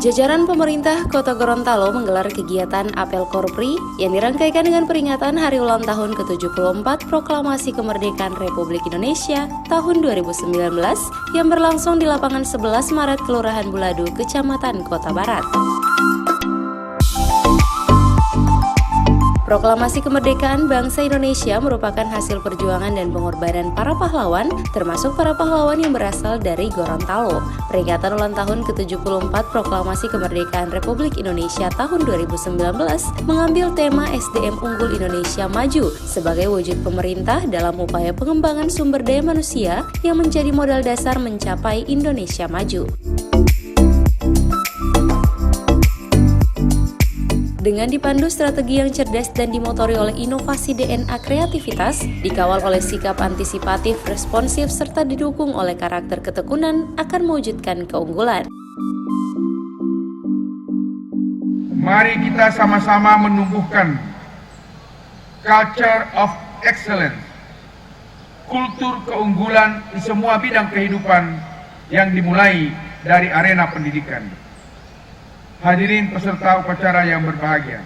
Jajaran pemerintah Kota Gorontalo menggelar kegiatan Apel Korpri yang dirangkaikan dengan peringatan Hari Ulang Tahun ke-74 Proklamasi Kemerdekaan Republik Indonesia tahun 2019 yang berlangsung di lapangan 11 Maret Kelurahan Buladu, Kecamatan Kota Barat. Proklamasi kemerdekaan bangsa Indonesia merupakan hasil perjuangan dan pengorbanan para pahlawan, termasuk para pahlawan yang berasal dari Gorontalo. Peringatan ulang tahun ke-74 Proklamasi Kemerdekaan Republik Indonesia tahun 2019 mengambil tema SDM Unggul Indonesia Maju sebagai wujud pemerintah dalam upaya pengembangan sumber daya manusia yang menjadi modal dasar mencapai Indonesia Maju. Dengan dipandu strategi yang cerdas dan dimotori oleh inovasi DNA kreativitas, dikawal oleh sikap antisipatif, responsif, serta didukung oleh karakter ketekunan akan mewujudkan keunggulan. Mari kita sama-sama menumbuhkan culture of excellence, kultur keunggulan di semua bidang kehidupan yang dimulai dari arena pendidikan. Hadirin peserta upacara yang berbahagia,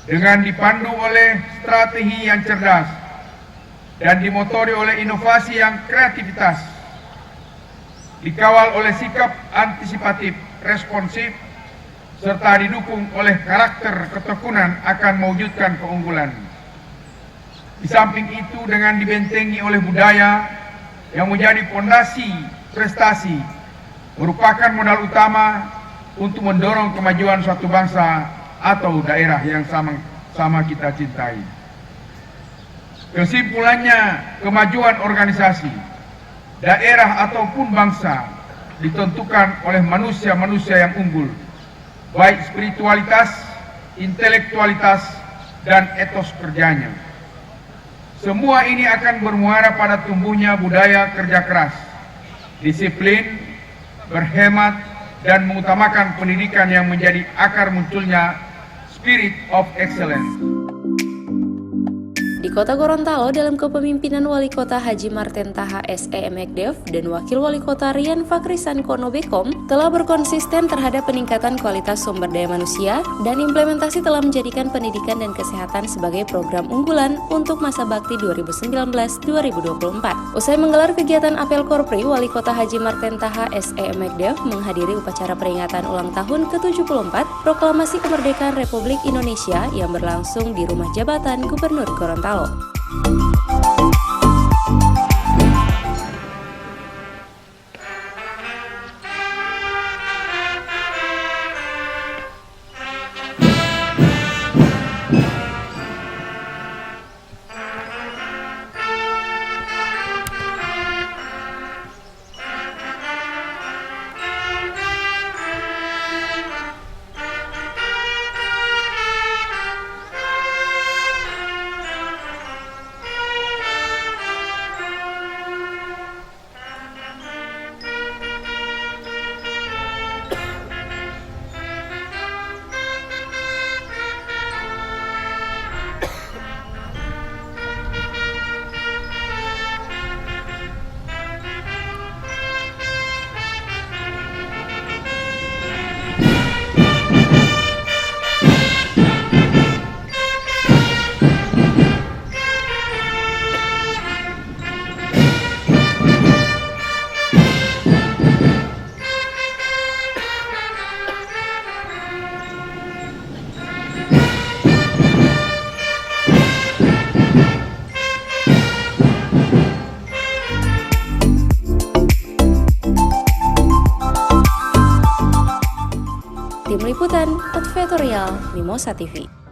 dengan dipandu oleh strategi yang cerdas dan dimotori oleh inovasi yang kreativitas, dikawal oleh sikap antisipatif, responsif, serta didukung oleh karakter ketekunan akan mewujudkan keunggulan. Di samping itu dengan dibentengi oleh budaya yang menjadi fondasi prestasi, merupakan modal utama untuk mendorong kemajuan suatu bangsa atau daerah yang sama kita cintai. Kesimpulannya, kemajuan organisasi, daerah ataupun bangsa ditentukan oleh manusia-manusia yang unggul, baik spiritualitas, intelektualitas, dan etos kerjanya. Semua ini akan bermuara pada tumbuhnya budaya kerja keras, disiplin, berhemat, dan mengutamakan pendidikan yang menjadi akar munculnya spirit of excellence. Di Kota Gorontalo dalam kepemimpinan Wali Kota Haji Marten Taha S.E. Mekdev dan Wakil Wali Kota Rian Fakrisan Kono Bekom telah berkonsisten terhadap peningkatan kualitas sumber daya manusia dan implementasi telah menjadikan pendidikan dan kesehatan sebagai program unggulan untuk masa bakti 2019-2024. Usai menggelar kegiatan Apel Korpri, Wali Kota Haji Marten Taha S.E. Mekdev menghadiri upacara peringatan ulang tahun ke-74 Proklamasi Kemerdekaan Republik Indonesia yang berlangsung di Rumah Jabatan Gubernur Gorontalo. Tim Liputan, Advertorial, Mimosa TV.